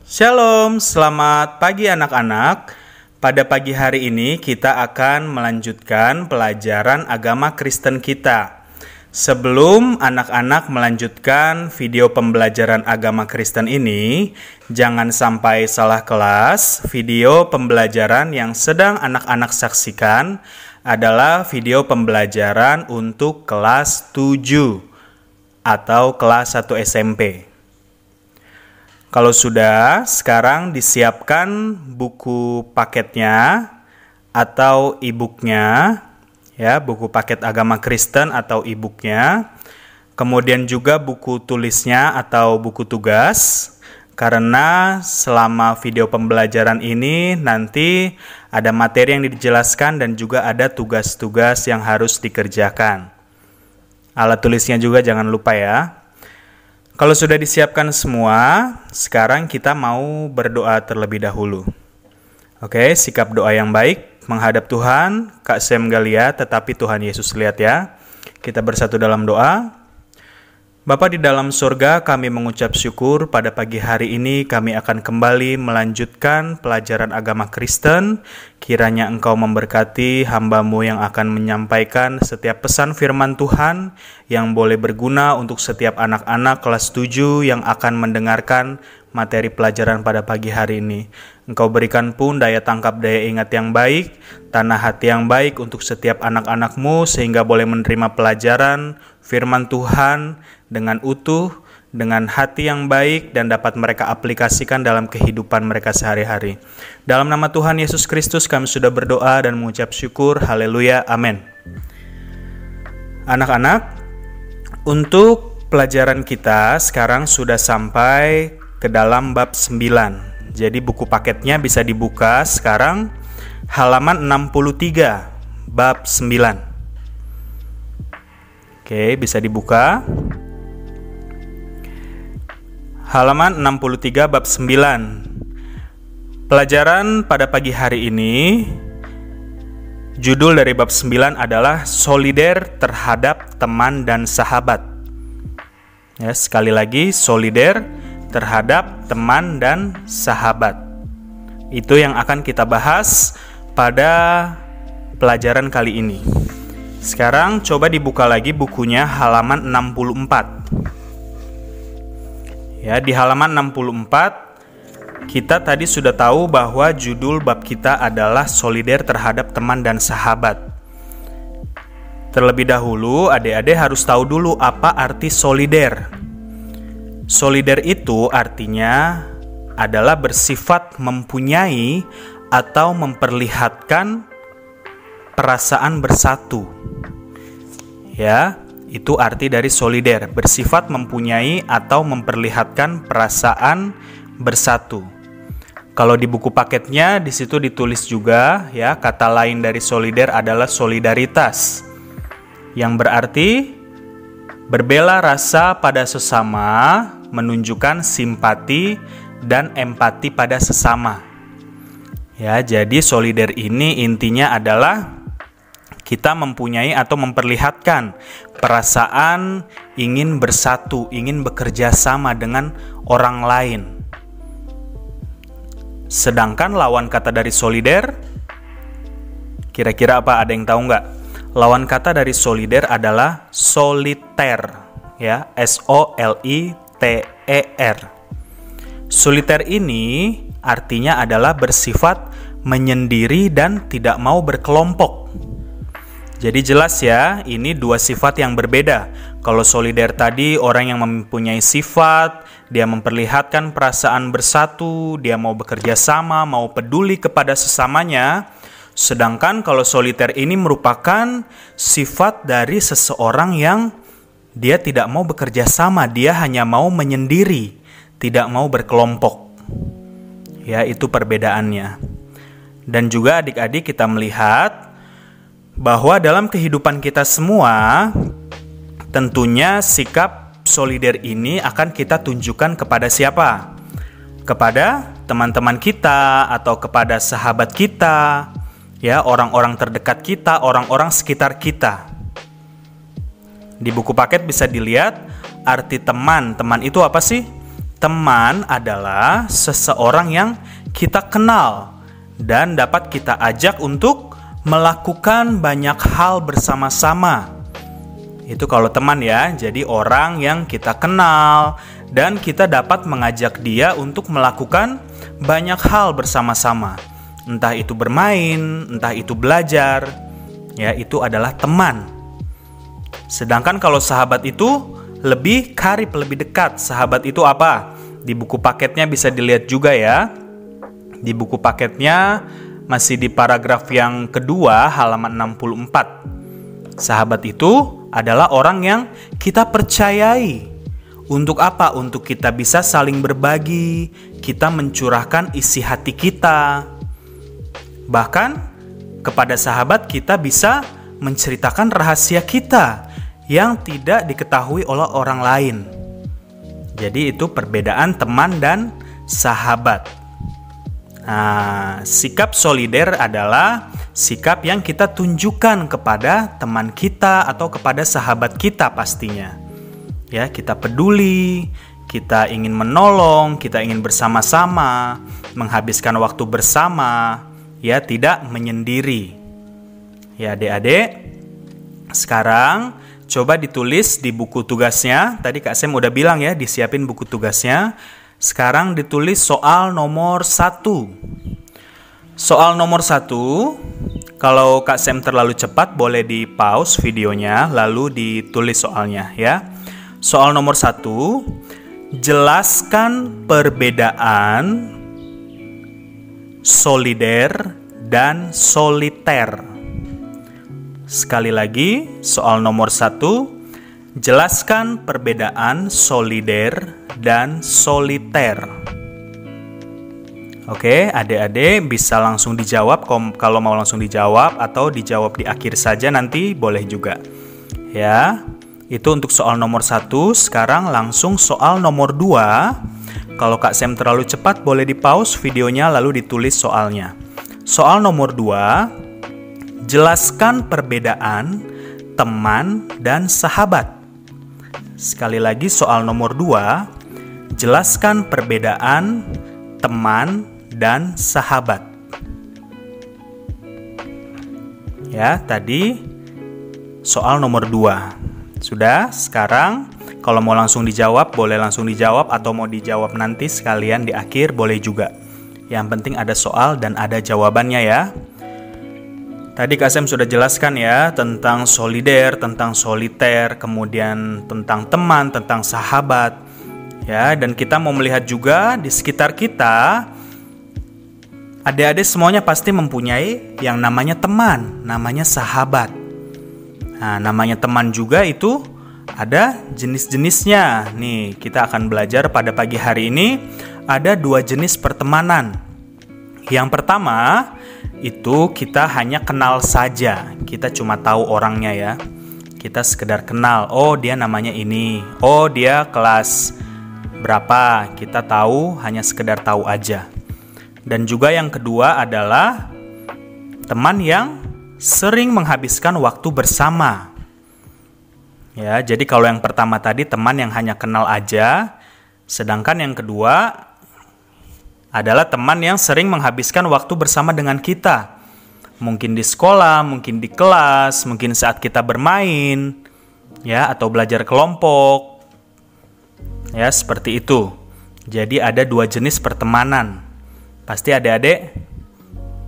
Shalom, selamat pagi anak-anak. Pada pagi hari ini kita akan melanjutkan pelajaran agama Kristen kita. Sebelum anak-anak melanjutkan video pembelajaran agama Kristen ini, jangan sampai salah kelas. Video pembelajaran yang sedang anak-anak saksikan adalah video pembelajaran untuk kelas 7 atau kelas 1 SMP. Kalau sudah, sekarang disiapkan buku paketnya atau e-booknya, ya, buku paket agama Kristen atau e-booknya. Kemudian juga buku tulisnya atau buku tugas, karena selama video pembelajaran ini nanti ada materi yang dijelaskan dan juga ada tugas-tugas yang harus dikerjakan. Alat tulisnya juga jangan lupa ya. Kalau sudah disiapkan semua, sekarang kita mau berdoa terlebih dahulu. Oke, sikap doa yang baik, menghadap Tuhan, Kak Sem gak lihat, tetapi Tuhan Yesus lihat ya. Kita bersatu dalam doa. Bapa di dalam surga, kami mengucap syukur pada pagi hari ini kami akan kembali melanjutkan pelajaran agama Kristen. Kiranya Engkau memberkati hamba-Mu yang akan menyampaikan setiap pesan firman Tuhan yang boleh berguna untuk setiap anak-anak kelas 7 yang akan mendengarkan materi pelajaran pada pagi hari ini. Engkau berikan pun daya tangkap, daya ingat yang baik, tanah hati yang baik untuk setiap anak-anak-Mu sehingga boleh menerima pelajaran firman Tuhan dengan utuh, dengan hati yang baik dan dapat mereka aplikasikan dalam kehidupan mereka sehari-hari. Dalam nama Tuhan Yesus Kristus kami sudah berdoa dan mengucap syukur. Haleluya, amin. Anak-anak, untuk pelajaran kita sekarang sudah sampai ke dalam bab 9. Jadi buku paketnya bisa dibuka sekarang halaman 63 bab 9. Oke, bisa dibuka. Halaman 63 bab 9. Pelajaran pada pagi hari ini, judul dari bab 9 adalah solider terhadap teman dan sahabat. Ya, sekali lagi, solider terhadap teman dan sahabat. Itu yang akan kita bahas pada pelajaran kali ini. Sekarang coba dibuka lagi bukunya halaman 64. Ya, di halaman 64 kita tadi sudah tahu bahwa judul bab kita adalah solider terhadap teman dan sahabat. Terlebih dahulu, adik-adik harus tahu dulu apa arti solider. Solider itu artinya adalah bersifat mempunyai atau memperlihatkan perasaan bersatu. Ya, itu arti dari solider, bersifat mempunyai atau memperlihatkan perasaan bersatu. Kalau di buku paketnya di situ ditulis juga ya, kata lain dari solider adalah solidaritas, yang berarti berbela rasa pada sesama, menunjukkan simpati dan empati pada sesama. Ya, jadi solider ini intinya adalah kita mempunyai atau memperlihatkan perasaan ingin bersatu, ingin bekerja sama dengan orang lain. Sedangkan lawan kata dari solider, kira-kira apa? Ada yang tahu nggak? Lawan kata dari solider adalah soliter, ya, S-O-L-I-T-E-R. Soliter ini artinya adalah bersifat menyendiri dan tidak mau berkelompok. Jadi jelas ya, ini dua sifat yang berbeda. Kalau solider tadi orang yang mempunyai sifat, dia memperlihatkan perasaan bersatu, dia mau bekerja sama, mau peduli kepada sesamanya. Sedangkan kalau soliter ini merupakan sifat dari seseorang yang dia tidak mau bekerja sama, dia hanya mau menyendiri, tidak mau berkelompok. Ya, itu perbedaannya. Dan juga adik-adik kita melihat bahwa dalam kehidupan kita semua, tentunya sikap solider ini akan kita tunjukkan kepada siapa? Kepada teman-teman kita atau kepada sahabat kita, ya, orang-orang terdekat kita, orang-orang sekitar kita. Di buku paket bisa dilihat arti teman. Teman itu apa sih? teman adalah seseorang yang kita kenal dan dapat kita ajak untuk melakukan banyak hal bersama-sama. Itu kalau teman ya, jadi orang yang kita kenal dan kita dapat mengajak dia untuk melakukan banyak hal bersama-sama. Entah itu bermain, entah itu belajar, ya itu adalah teman. Sedangkan kalau sahabat itu lebih karib, lebih dekat. Sahabat itu apa? Di buku paketnya bisa dilihat juga ya. Di buku paketnya masih di paragraf yang kedua halaman 64. Sahabat itu adalah orang yang kita percayai. Untuk apa? Untuk kita bisa saling berbagi, kita mencurahkan isi hati kita. Bahkan kepada sahabat kita bisa menceritakan rahasia kita yang tidak diketahui oleh orang lain. Jadi itu perbedaan teman dan sahabat. Nah, sikap solider adalah sikap yang kita tunjukkan kepada teman kita atau kepada sahabat kita pastinya. Ya, kita peduli, kita ingin menolong, kita ingin bersama-sama, menghabiskan waktu bersama, ya tidak menyendiri. Ya adik-adik, sekarang coba ditulis di buku tugasnya. Tadi Kak Sem udah bilang ya, disiapin buku tugasnya. Sekarang ditulis soal nomor 1. Soal nomor 1, kalau Kak Sem terlalu cepat boleh di pause videonya lalu ditulis soalnya ya. Soal nomor 1, jelaskan perbedaan solider dan soliter. Sekali lagi, soal nomor 1, jelaskan perbedaan solider dan soliter. Oke, adik-adik bisa langsung dijawab kalau mau langsung dijawab atau dijawab di akhir saja nanti boleh juga. Ya, itu untuk soal nomor 1. Sekarang langsung soal nomor 2. Kalau Kak Sem terlalu cepat boleh di pause videonya lalu ditulis soalnya. Soal nomor 2, jelaskan perbedaan teman dan sahabat. Sekali lagi soal nomor 2, jelaskan perbedaan teman dan sahabat. Ya, tadi soal nomor 2. Sudah, sekarang kalau mau langsung dijawab, boleh langsung dijawab atau mau dijawab nanti sekalian di akhir, boleh juga. Yang penting ada soal dan ada jawabannya ya. Tadi Kak Sem sudah jelaskan ya tentang solider, tentang soliter, kemudian tentang teman, tentang sahabat. Ya, dan kita mau melihat juga di sekitar kita, adik-adik semuanya pasti mempunyai yang namanya teman, namanya sahabat. Nah, namanya teman juga itu ada jenis-jenisnya. Nih, kita akan belajar pada pagi hari ini ada 2 jenis pertemanan. Yang pertama, itu kita hanya kenal saja. Kita cuma tahu orangnya ya. Kita sekedar kenal, oh dia namanya ini, oh dia kelas berapa, kita tahu, hanya sekedar tahu aja. Dan juga yang kedua adalah teman yang sering menghabiskan waktu bersama. Ya, jadi kalau yang pertama tadi teman yang hanya kenal aja, sedangkan yang kedua adalah teman yang sering menghabiskan waktu bersama dengan kita. Mungkin di sekolah, mungkin di kelas, mungkin saat kita bermain, ya, atau belajar kelompok. Ya, seperti itu. Jadi ada 2 jenis pertemanan. Pasti adik-adik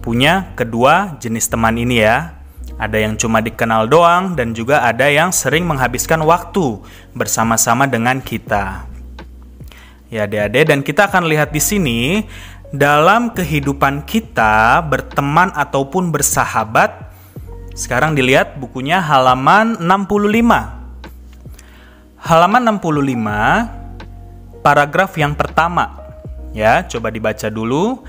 punya kedua jenis teman ini ya. Ada yang cuma dikenal doang dan juga ada yang sering menghabiskan waktu bersama-sama dengan kita. Ya adik-adik, dan kita akan lihat di sini dalam kehidupan kita berteman ataupun bersahabat. Sekarang dilihat bukunya halaman 65. Halaman 65, paragraf yang pertama. Ya, coba dibaca dulu.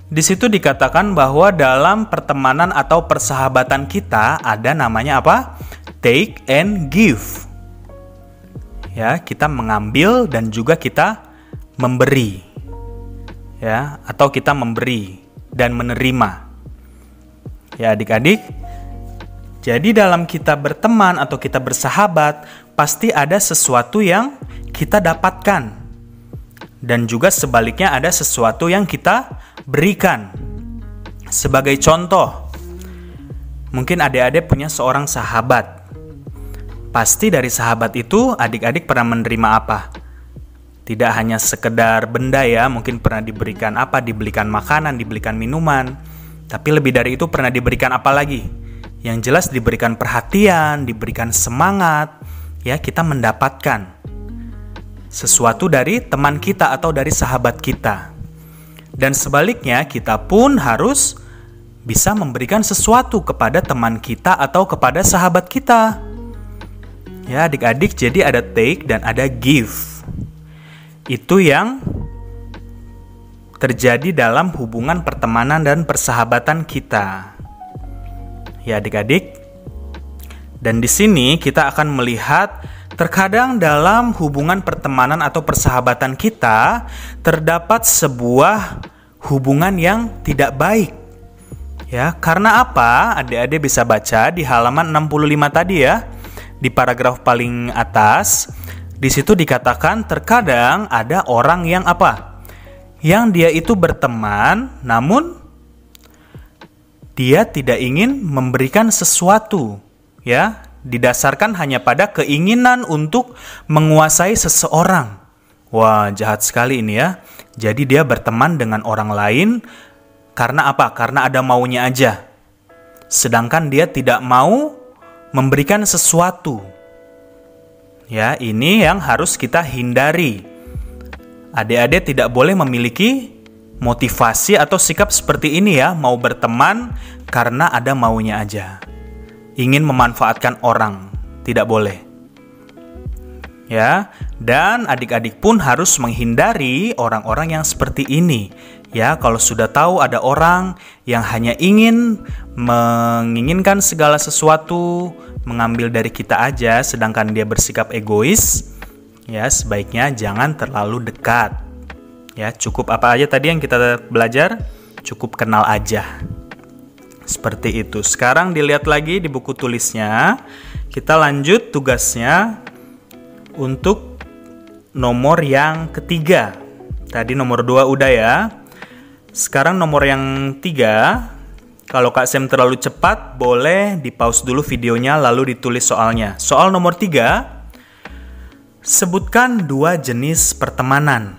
Di situ dikatakan bahwa dalam pertemanan atau persahabatan kita ada namanya apa? Take and give. Ya, kita mengambil dan juga kita memberi. Ya, atau kita memberi dan menerima. Ya, adik-adik. Jadi dalam kita berteman atau kita bersahabat, pasti ada sesuatu yang kita dapatkan. Dan juga sebaliknya ada sesuatu yang kita berikan. Sebagai contoh, mungkin adik-adik punya seorang sahabat. Pasti dari sahabat itu adik-adik pernah menerima apa? Tidak hanya sekedar benda ya, mungkin pernah diberikan apa, dibelikan makanan, dibelikan minuman. Tapi lebih dari itu pernah diberikan apa lagi? Yang jelas diberikan perhatian, diberikan semangat, ya kita mendapatkan sesuatu dari teman kita atau dari sahabat kita. Dan sebaliknya kita pun harus bisa memberikan sesuatu kepada teman kita atau kepada sahabat kita. Ya adik-adik, jadi ada take dan ada give. Itu yang terjadi dalam hubungan pertemanan dan persahabatan kita. Ya adik-adik. Dan di sini kita akan melihat terkadang dalam hubungan pertemanan atau persahabatan kita terdapat sebuah hubungan yang tidak baik. Ya, karena apa? Adik-adik bisa baca di halaman 65 tadi ya. Di paragraf paling atas, di situ dikatakan terkadang ada orang yang apa? Yang dia itu berteman, namun dia tidak ingin memberikan sesuatu, ya. Didasarkan hanya pada keinginan untuk menguasai seseorang. Wah, jahat sekali ini ya. Jadi dia berteman dengan orang lain karena apa? Karena ada maunya aja. Sedangkan dia tidak mau memberikan sesuatu. Ya, ini yang harus kita hindari. Adik-adik tidak boleh memiliki motivasi atau sikap seperti ini ya, mau berteman karena ada maunya aja. Ingin memanfaatkan orang, tidak boleh. Ya, dan adik-adik pun harus menghindari orang-orang yang seperti ini. Ya, kalau sudah tahu ada orang yang hanya ingin menginginkan segala sesuatu, mengambil dari kita aja, sedangkan dia bersikap egois, ya sebaiknya jangan terlalu dekat. Ya, cukup apa aja tadi yang kita belajar? Cukup kenal aja. Seperti itu. Sekarang dilihat lagi di buku tulisnya. Kita lanjut tugasnya untuk nomor yang ketiga. Tadi nomor 2 udah ya. Sekarang nomor yang 3. Kalau Kak Sem terlalu cepat, boleh di-pause dulu videonya lalu ditulis soalnya. Soal nomor 3. Sebutkan 2 jenis pertemanan.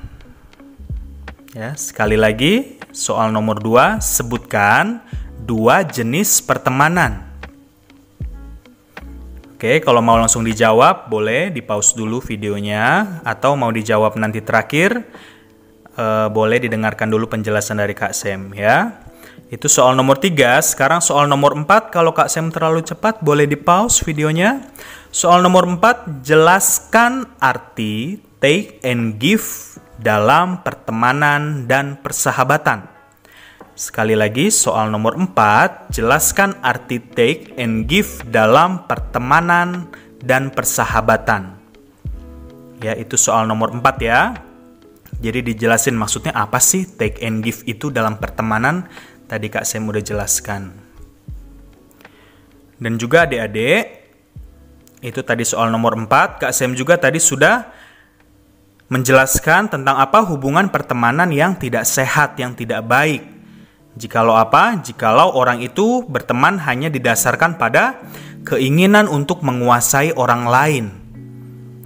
Ya, sekali lagi, soal nomor 2, sebutkan 2 jenis pertemanan. Oke, kalau mau langsung dijawab, boleh di-pause dulu videonya. Atau mau dijawab nanti terakhir, boleh didengarkan dulu penjelasan dari Kak Sem ya. Itu soal nomor 3. Sekarang soal nomor 4. Kalau Kak Sem terlalu cepat, boleh di-pause videonya. Soal nomor 4, jelaskan arti take and give dalam pertemanan dan persahabatan. Sekali lagi, soal nomor 4, jelaskan arti take and give dalam pertemanan dan persahabatan. Ya, itu soal nomor 4 ya. Jadi dijelasin maksudnya apa sih take and give itu dalam pertemanan. Tadi Kak Sem udah jelaskan. Dan juga adik-adik, itu tadi soal nomor 4, Kak Sem juga tadi sudah menjelaskan tentang apa hubungan pertemanan yang tidak sehat, yang tidak baik. Jikalau apa? Jikalau orang itu berteman hanya didasarkan pada keinginan untuk menguasai orang lain.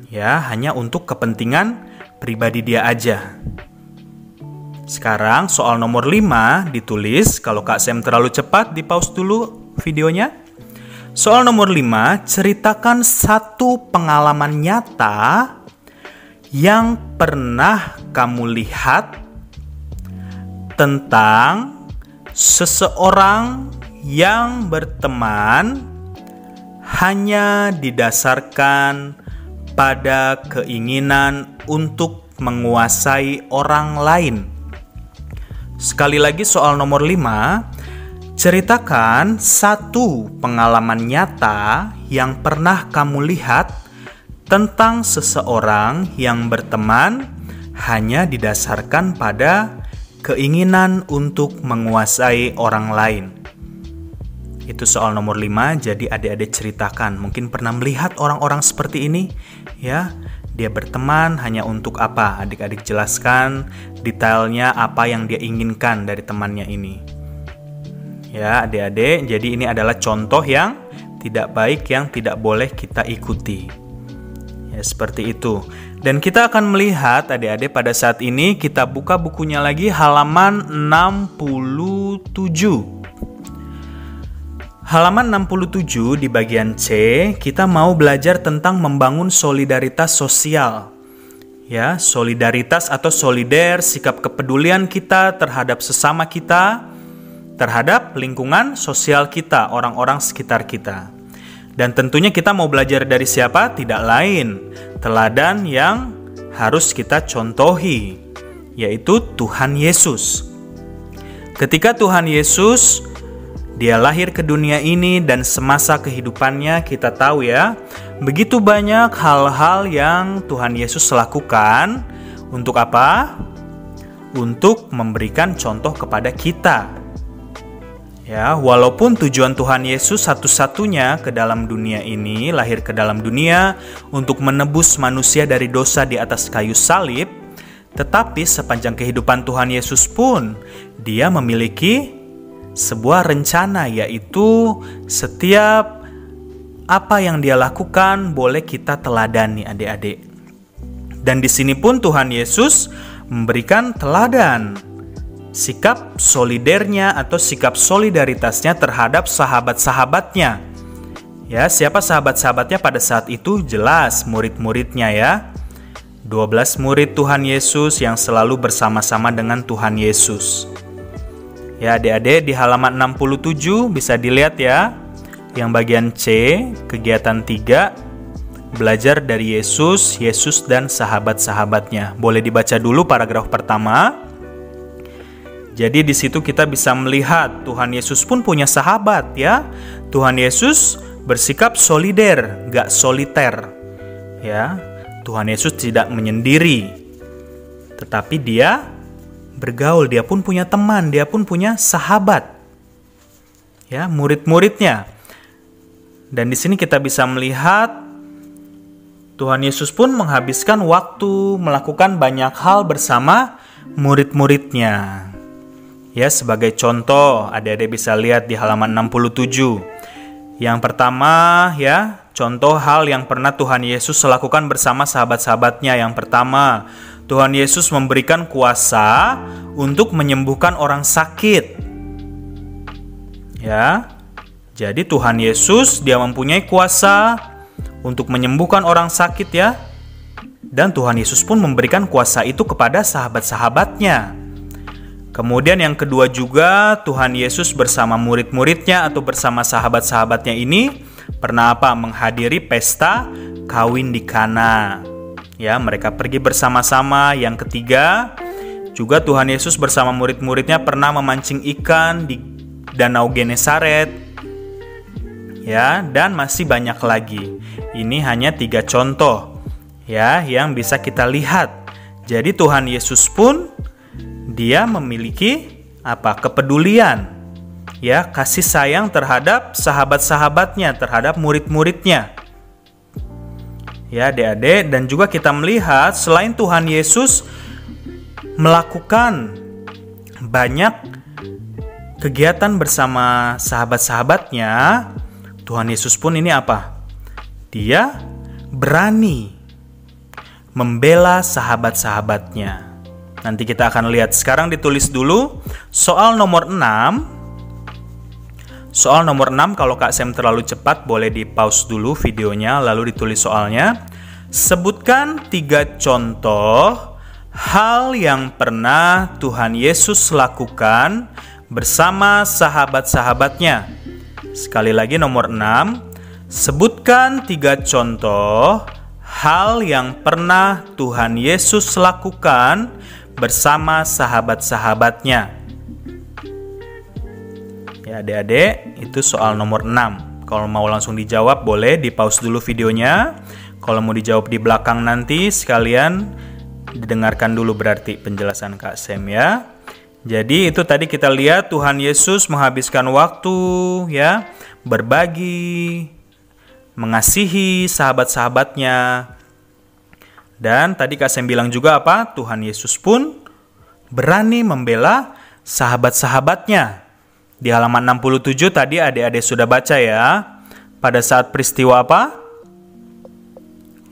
Ya, hanya untuk kepentingan pribadi dia aja. Sekarang soal nomor 5 ditulis. Kalau Kak Sem terlalu cepat, di-pause dulu videonya. Soal nomor 5, ceritakan 1 pengalaman nyata yang pernah kamu lihat tentang seseorang yang berteman hanya didasarkan pada keinginan untuk menguasai orang lain. Sekali lagi soal nomor 5, ceritakan 1 pengalaman nyata yang pernah kamu lihat tentang seseorang yang berteman hanya didasarkan pada keinginan untuk menguasai orang lain. Itu soal nomor 5, jadi adik-adik ceritakan. Mungkin pernah melihat orang-orang seperti ini, ya. Dia berteman hanya untuk apa? Adik-adik jelaskan detailnya apa yang dia inginkan dari temannya ini. Ya, adik-adik, jadi ini adalah contoh yang tidak baik yang tidak boleh kita ikuti. Ya, seperti itu. Dan kita akan melihat adik-adik pada saat ini kita buka bukunya lagi halaman 67. Halaman 67 di bagian C, kita mau belajar tentang membangun solidaritas sosial. Ya, solidaritas atau solider, sikap kepedulian kita terhadap sesama kita, terhadap lingkungan sosial kita, orang-orang sekitar kita. Dan tentunya kita mau belajar dari siapa? Tidak lain, teladan yang harus kita contohi, yaitu Tuhan Yesus. Ketika Tuhan Yesus, Dia lahir ke dunia ini dan semasa kehidupannya kita tahu ya, begitu banyak hal-hal yang Tuhan Yesus lakukan. Untuk apa? Untuk memberikan contoh kepada kita. Ya, walaupun tujuan Tuhan Yesus satu-satunya ke dalam dunia ini, lahir ke dalam dunia untuk menebus manusia dari dosa di atas kayu salib, tetapi sepanjang kehidupan Tuhan Yesus pun, Dia memiliki sebuah rencana, yaitu setiap apa yang Dia lakukan boleh kita teladani adik-adik. Dan di sini pun Tuhan Yesus memberikan teladan sikap solidernya atau sikap solidaritasnya terhadap sahabat-sahabatnya. Ya, siapa sahabat-sahabatnya pada saat itu? Jelas murid-muridnya ya. 12 murid Tuhan Yesus yang selalu bersama-sama dengan Tuhan Yesus. Ya, adik-adik, di halaman 67 bisa dilihat ya. Yang bagian C, kegiatan 3, belajar dari Yesus, Yesus dan sahabat-sahabatnya. Boleh dibaca dulu paragraf pertama. Jadi di situ kita bisa melihat Tuhan Yesus pun punya sahabat ya. Tuhan Yesus bersikap solider, gak soliter. Ya, Tuhan Yesus tidak menyendiri. Tetapi Dia bergaul, Dia pun punya teman, Dia pun punya sahabat. Ya, murid-muridnya. Dan di sini kita bisa melihat Tuhan Yesus pun menghabiskan waktu melakukan banyak hal bersama murid-muridnya. Ya, sebagai contoh, adik-adik bisa lihat di halaman 67. Yang pertama, ya, contoh hal yang pernah Tuhan Yesus lakukan bersama sahabat-sahabatnya. Yang pertama, Tuhan Yesus memberikan kuasa untuk menyembuhkan orang sakit. Ya, jadi Tuhan Yesus, Dia mempunyai kuasa untuk menyembuhkan orang sakit ya. Dan Tuhan Yesus pun memberikan kuasa itu kepada sahabat-sahabatnya. Kemudian yang kedua juga, Tuhan Yesus bersama murid-muridnya atau bersama sahabat-sahabatnya ini pernah apa? Menghadiri pesta kawin di Kana. Ya, mereka pergi bersama-sama. Yang ketiga, juga Tuhan Yesus bersama murid-muridnya pernah memancing ikan di Danau Genesaret. Ya, dan masih banyak lagi. Ini hanya 3 contoh ya yang bisa kita lihat. Jadi Tuhan Yesus pun Dia memiliki apa? Kepedulian, ya, kasih sayang terhadap sahabat-sahabatnya, terhadap murid-muridnya. Ya, adik-adik, dan juga kita melihat selain Tuhan Yesus melakukan banyak kegiatan bersama sahabat-sahabatnya, Tuhan Yesus pun ini apa? Dia berani membela sahabat-sahabatnya. Nanti kita akan lihat. Sekarang ditulis dulu soal nomor 6. Soal nomor 6, kalau Kak Sam terlalu cepat boleh di pause dulu videonya lalu ditulis soalnya. Sebutkan 3 contoh hal yang pernah Tuhan Yesus lakukan bersama sahabat-sahabatnya. Sekali lagi nomor 6. Sebutkan 3 contoh hal yang pernah Tuhan Yesus lakukan bersama sahabat-sahabatnya. Ya, adik-adik, itu soal nomor 6. Kalau mau langsung dijawab boleh di pause dulu videonya. Kalau mau dijawab di belakang nanti sekalian didengarkan dulu berarti penjelasan Kak Sam ya. Jadi itu tadi kita lihat Tuhan Yesus menghabiskan waktu ya, berbagi, mengasihi sahabat-sahabatnya. Dan tadi Kak Sem bilang juga apa? Tuhan Yesus pun berani membela sahabat-sahabatnya. Di halaman 67 tadi adik-adik sudah baca ya. Pada saat peristiwa apa?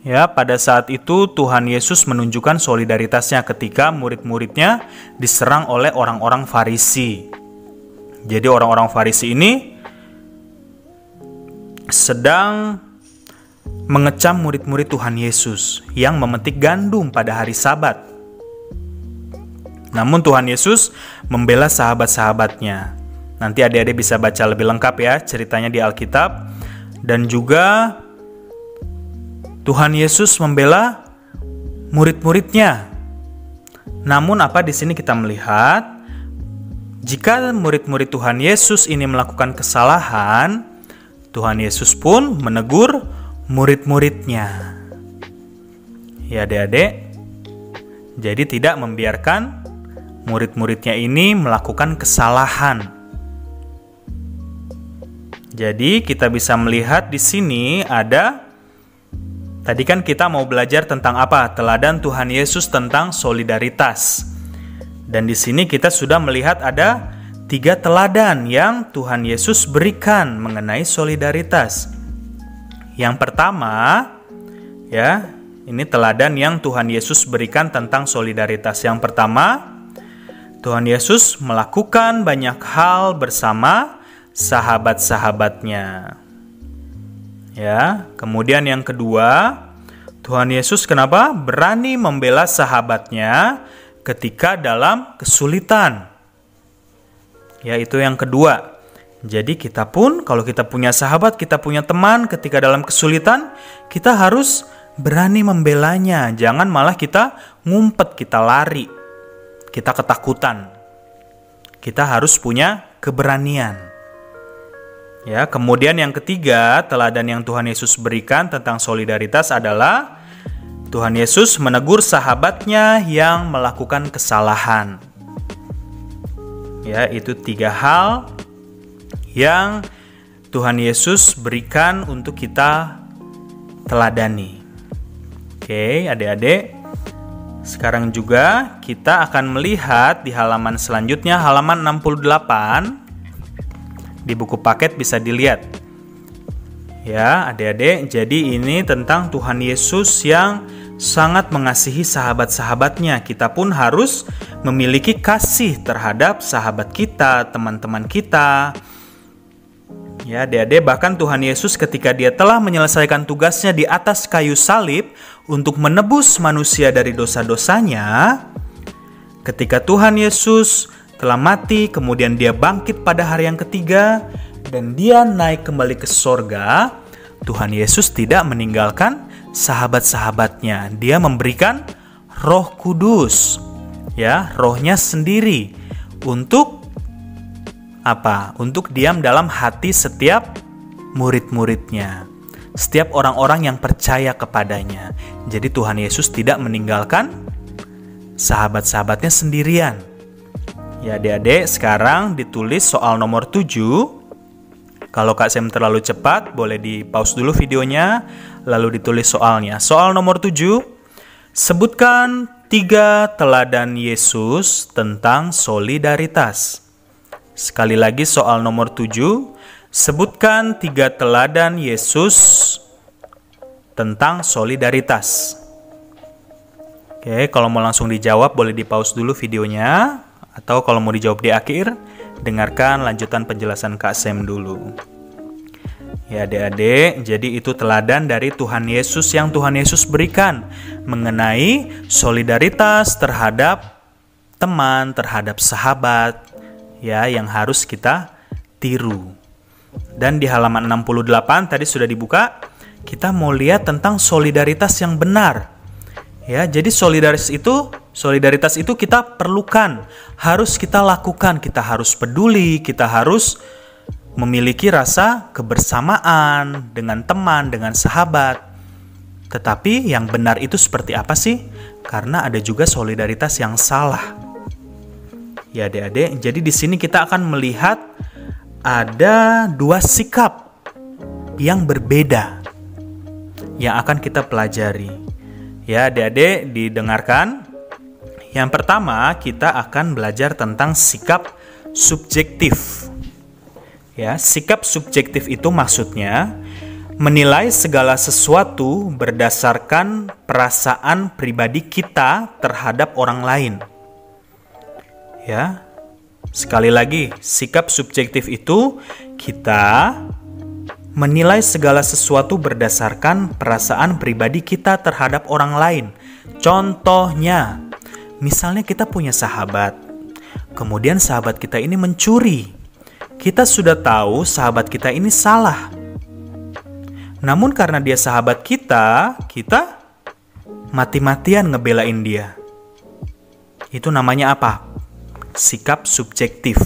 Ya, pada saat itu Tuhan Yesus menunjukkan solidaritasnya ketika murid-muridnya diserang oleh orang-orang Farisi. Jadi orang-orang Farisi ini sedang mengecam murid-murid Tuhan Yesus yang memetik gandum pada hari Sabat. Namun Tuhan Yesus membela sahabat-sahabatnya. Nanti adik-adik bisa baca lebih lengkap ya ceritanya di Alkitab. Dan juga Tuhan Yesus membela murid-muridnya. Namun apa di sini kita melihat, jika murid-murid Tuhan Yesus ini melakukan kesalahan, Tuhan Yesus pun menegur murid-muridnya. Ya adik-adik, jadi tidak membiarkan murid-muridnya ini melakukan kesalahan. Jadi kita bisa melihat di sini ada, tadi kan kita mau belajar tentang apa? Teladan Tuhan Yesus tentang solidaritas. Dan di sini kita sudah melihat ada 3 teladan yang Tuhan Yesus berikan mengenai solidaritas. Yang pertama, ya, ini teladan yang Tuhan Yesus berikan tentang solidaritas. Yang pertama, Tuhan Yesus melakukan banyak hal bersama sahabat-sahabatnya. Ya, kemudian yang kedua, Tuhan Yesus kenapa? Berani membela sahabatnya ketika dalam kesulitan. Ya, itu yang kedua. Jadi kita pun kalau kita punya sahabat, kita punya teman ketika dalam kesulitan, kita harus berani membelanya. Jangan malah kita ngumpet, kita lari, kita ketakutan. Kita harus punya keberanian. Ya, kemudian yang ketiga, teladan yang Tuhan Yesus berikan tentang solidaritas adalah Tuhan Yesus menegur sahabatnya yang melakukan kesalahan. Ya, itu 3 hal yang Tuhan Yesus berikan untuk kita teladani. Oke, adik-adik. Sekarang juga kita akan melihat di halaman selanjutnya, halaman 68. Di buku paket bisa dilihat. Ya, adik-adik, jadi ini tentang Tuhan Yesus yang sangat mengasihi sahabat-sahabatnya. Kita pun harus memiliki kasih terhadap sahabat kita, teman-teman kita. Ya, adik-adik, bahkan Tuhan Yesus ketika dia telah menyelesaikan tugasnya di atas kayu salib untuk menebus manusia dari dosa-dosanya, ketika Tuhan Yesus telah mati, kemudian dia bangkit pada hari yang ketiga, dan dia naik kembali ke sorga, Tuhan Yesus tidak meninggalkan sahabat-sahabatnya. Dia memberikan Roh Kudus, ya, Rohnya sendiri untuk apa? Untuk diam dalam hati setiap murid-muridnya, setiap orang-orang yang percaya kepadanya. Jadi Tuhan Yesus tidak meninggalkan sahabat-sahabatnya sendirian. Ya adik-adik, sekarang ditulis soal nomor 7. Kalau Kak Sem terlalu cepat, boleh di pause dulu videonya, lalu ditulis soalnya. Soal nomor 7, sebutkan 3 teladan Yesus tentang solidaritas. Sekali lagi soal nomor 7, sebutkan 3 teladan Yesus tentang solidaritas. Oke, kalau mau langsung dijawab boleh di pause dulu videonya. Atau kalau mau dijawab di akhir, dengarkan lanjutan penjelasan Kak Sem dulu. Ya adik-adik, jadi itu teladan dari Tuhan Yesus yang Tuhan Yesus berikan mengenai solidaritas terhadap teman, terhadap sahabat, ya, yang harus kita tiru. Dan di halaman 68 tadi sudah dibuka, kita mau lihat tentang solidaritas yang benar. Ya, jadi solidaritas itu kita perlukan, harus kita lakukan, kita harus peduli, kita harus memiliki rasa kebersamaan dengan teman, dengan sahabat. Tetapi yang benar itu seperti apa sih? Karena ada juga solidaritas yang salah. Ya adik-adik, jadi di sini kita akan melihat ada 2 sikap yang berbeda yang akan kita pelajari. Ya, adik-adik didengarkan. Yang pertama, kita akan belajar tentang sikap subjektif. Ya, sikap subjektif itu maksudnya menilai segala sesuatu berdasarkan perasaan pribadi kita terhadap orang lain. Ya. Sekali lagi, sikap subjektif itu kita menilai segala sesuatu berdasarkan perasaan pribadi kita terhadap orang lain. Contohnya, misalnya kita punya sahabat, kemudian sahabat kita ini mencuri. Kita sudah tahu sahabat kita ini salah. Namun karena dia sahabat kita mati-matian ngebelain dia. Itu namanya apa? Sikap subjektif.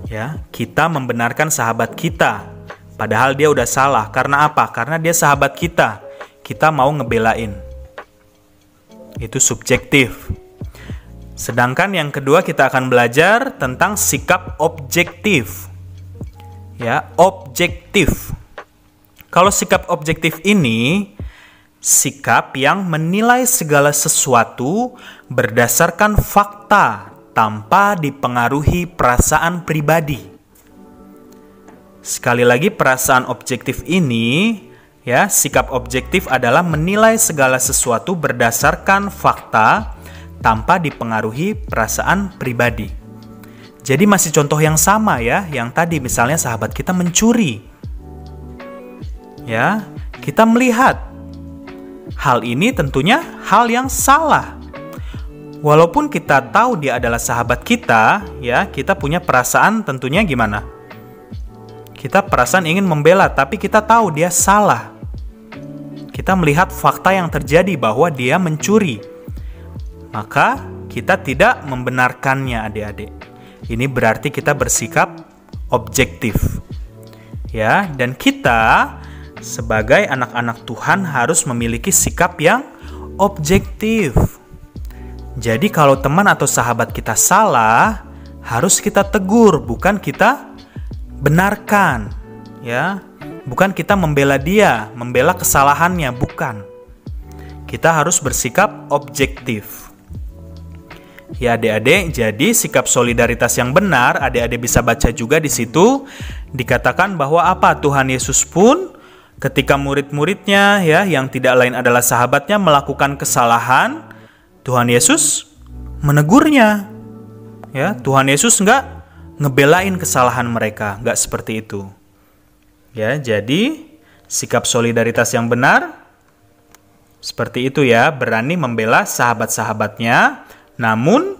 Ya, kita membenarkan sahabat kita, padahal dia udah salah. Karena apa? Karena dia sahabat kita. Kita mau ngebelain. Itu subjektif. Sedangkan yang kedua kita akan belajar tentang sikap objektif. Ya, objektif. Kalau sikap objektif ini sikap yang menilai segala sesuatu berdasarkan fakta tanpa dipengaruhi perasaan pribadi. Sekali lagi, perasaan objektif ini, ya, sikap objektif adalah menilai segala sesuatu berdasarkan fakta tanpa dipengaruhi perasaan pribadi. Jadi masih contoh yang sama ya, yang tadi misalnya sahabat kita mencuri. Ya, kita melihat hal ini tentunya hal yang salah. Walaupun kita tahu dia adalah sahabat kita, ya, kita punya perasaan tentunya gimana? Kita perasaan ingin membela, tapi kita tahu dia salah. Kita melihat fakta yang terjadi bahwa dia mencuri. Maka kita tidak membenarkannya, adik-adik. Ini berarti kita bersikap objektif. Ya, dan kita sebagai anak-anak Tuhan harus memiliki sikap yang objektif. Jadi kalau teman atau sahabat kita salah, harus kita tegur, bukan kita benarkan. Ya, bukan kita membela dia, membela kesalahannya, bukan. Kita harus bersikap objektif. Ya adik-adik, jadi sikap solidaritas yang benar, adik-adik bisa baca juga di situ dikatakan bahwa apa? Tuhan Yesus pun ketika murid-muridnya ya yang tidak lain adalah sahabatnya melakukan kesalahan, Tuhan Yesus menegurnya. Ya, Tuhan Yesus enggak ngebelain kesalahan mereka, enggak seperti itu. Ya, jadi sikap solidaritas yang benar seperti itu ya, berani membela sahabat-sahabatnya, namun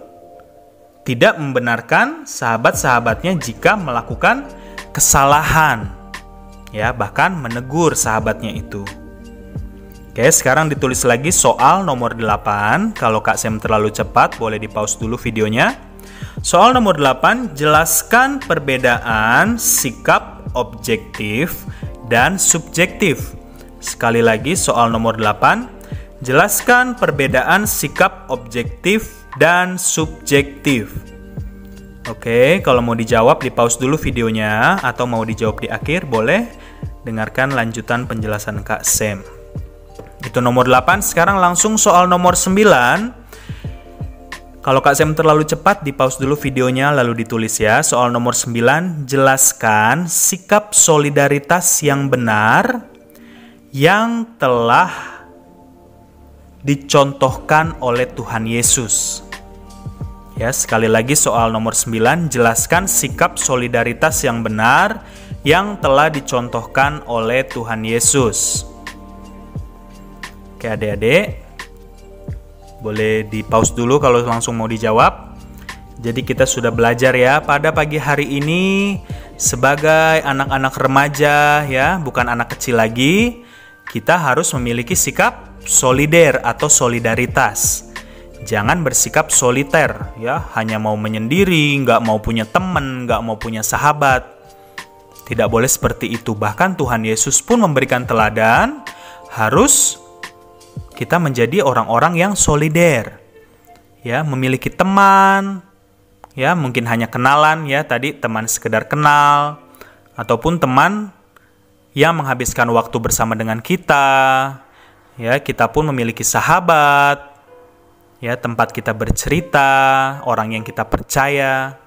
tidak membenarkan sahabat-sahabatnya jika melakukan kesalahan. Ya, bahkan menegur sahabatnya itu. Oke, sekarang ditulis lagi soal nomor 8. Kalau Kak Sam terlalu cepat, boleh di-pause dulu videonya. Soal nomor 8, jelaskan perbedaan sikap objektif dan subjektif. Sekali lagi, soal nomor 8, jelaskan perbedaan sikap objektif dan subjektif. Oke, kalau mau dijawab, di-pause dulu videonya, atau mau dijawab di akhir, boleh dengarkan lanjutan penjelasan Kak Sam. Itu nomor 8, sekarang langsung soal nomor 9. Kalau Kak Sam terlalu cepat, di-pause dulu videonya lalu ditulis ya. Soal nomor 9, jelaskan sikap solidaritas yang benar yang telah dicontohkan oleh Tuhan Yesus. Ya, sekali lagi soal nomor 9, jelaskan sikap solidaritas yang benar yang telah dicontohkan oleh Tuhan Yesus. Oke adik-adik, boleh di-pause dulu kalau langsung mau dijawab. Jadi kita sudah belajar ya pada pagi hari ini sebagai anak-anak remaja ya, bukan anak kecil lagi. Kita harus memiliki sikap solider atau solidaritas. Jangan bersikap soliter ya, hanya mau menyendiri, nggak mau punya teman, nggak mau punya sahabat. Tidak boleh seperti itu. Bahkan Tuhan Yesus pun memberikan teladan, harus kita menjadi orang-orang yang solider. Ya, memiliki teman, ya mungkin hanya kenalan ya, tadi teman sekedar kenal, ataupun teman yang menghabiskan waktu bersama dengan kita, Ya, kita pun memiliki sahabat, ya, tempat kita bercerita, orang yang kita percaya.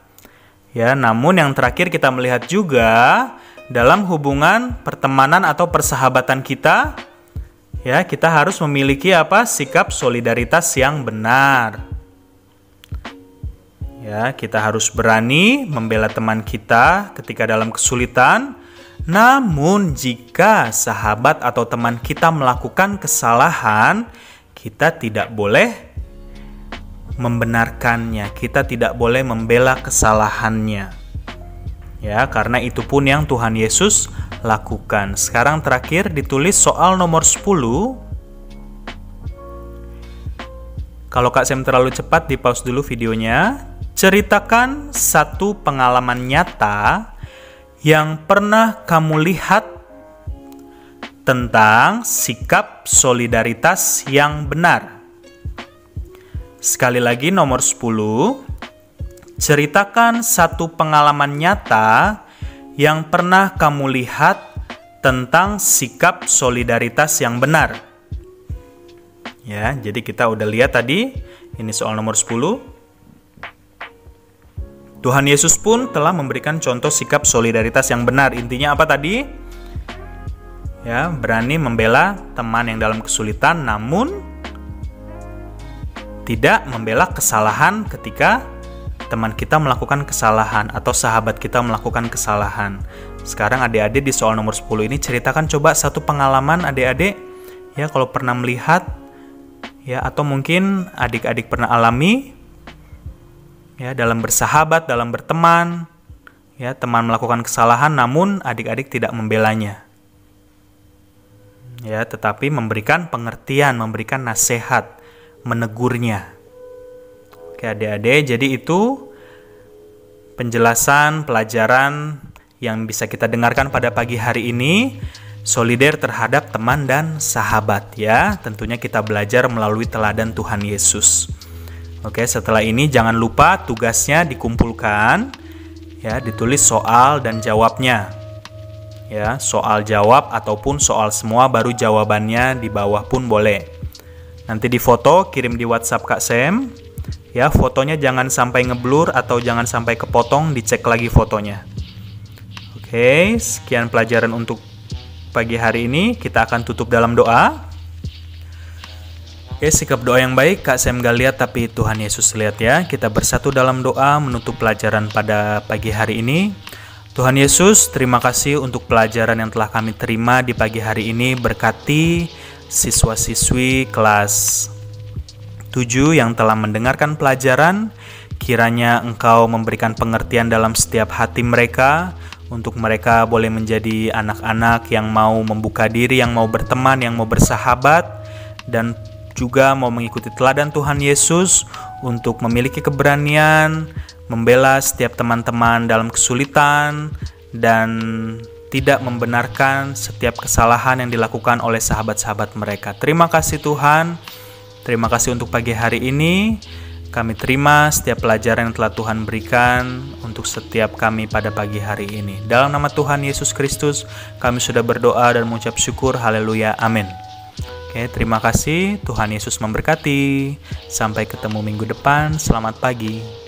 Ya, namun yang terakhir kita melihat juga dalam hubungan pertemanan atau persahabatan kita, ya, kita harus memiliki sikap solidaritas yang benar. Ya, kita harus berani membela teman kita ketika dalam kesulitan. Namun jika sahabat atau teman kita melakukan kesalahan, kita tidak boleh membenarkannya, kita tidak boleh membela kesalahannya. Ya, karena itu pun yang Tuhan Yesus lakukan. Sekarang terakhir ditulis soal nomor 10. Kalau Kak Sam terlalu cepat, di-pause dulu videonya. Ceritakan satu pengalaman nyata yang pernah kamu lihat tentang sikap solidaritas yang benar. Sekali lagi nomor 10. Ceritakan satu pengalaman nyata yang pernah kamu lihat tentang sikap solidaritas yang benar. Ya, jadi kita udah lihat tadi, ini soal nomor 10. Tuhan Yesus pun telah memberikan contoh sikap solidaritas yang benar. Intinya apa tadi? Ya, berani membela teman yang dalam kesulitan, namun tidak membela kesalahan ketika teman kita melakukan kesalahan atau sahabat kita melakukan kesalahan. Sekarang adik-adik di soal nomor 10 ini ceritakan coba satu pengalaman adik-adik, ya, kalau pernah melihat, ya, atau mungkin adik-adik pernah alami, ya, dalam bersahabat, dalam berteman, ya, teman melakukan kesalahan namun adik-adik tidak membelanya. Ya, tetapi memberikan pengertian, memberikan nasihat, menegurnya. Oke, adik-adik, jadi itu penjelasan pelajaran yang bisa kita dengarkan pada pagi hari ini, solider terhadap teman dan sahabat, ya. Tentunya kita belajar melalui teladan Tuhan Yesus. Oke, setelah ini jangan lupa tugasnya dikumpulkan, ya, ditulis soal dan jawabnya. Ya, soal jawab ataupun soal semua baru jawabannya di bawah pun boleh. Nanti difoto, kirim di WhatsApp Kak Sam. Ya, fotonya jangan sampai ngeblur atau jangan sampai kepotong, dicek lagi fotonya. Oke, sekian pelajaran untuk pagi hari ini. Kita akan tutup dalam doa. Oke, sikap doa yang baik, Kak Sam gak lihat tapi Tuhan Yesus lihat, ya. Kita bersatu dalam doa menutup pelajaran pada pagi hari ini. Tuhan Yesus, terima kasih untuk pelajaran yang telah kami terima di pagi hari ini. Berkati siswa-siswi kelas 7 yang telah mendengarkan pelajaran. Kiranya Engkau memberikan pengertian dalam setiap hati mereka, untuk mereka boleh menjadi anak-anak yang mau membuka diri, yang mau berteman, yang mau bersahabat, dan juga mau mengikuti teladan Tuhan Yesus untuk memiliki keberanian, membela setiap teman-teman dalam kesulitan, dan tidak membenarkan setiap kesalahan yang dilakukan oleh sahabat-sahabat mereka. Terima kasih Tuhan, terima kasih untuk pagi hari ini. Kami terima setiap pelajaran yang telah Tuhan berikan untuk setiap kami pada pagi hari ini. Dalam nama Tuhan Yesus Kristus, kami sudah berdoa dan mengucap syukur. Haleluya, amin. Oke, terima kasih. Tuhan Yesus memberkati. Sampai ketemu minggu depan. Selamat pagi.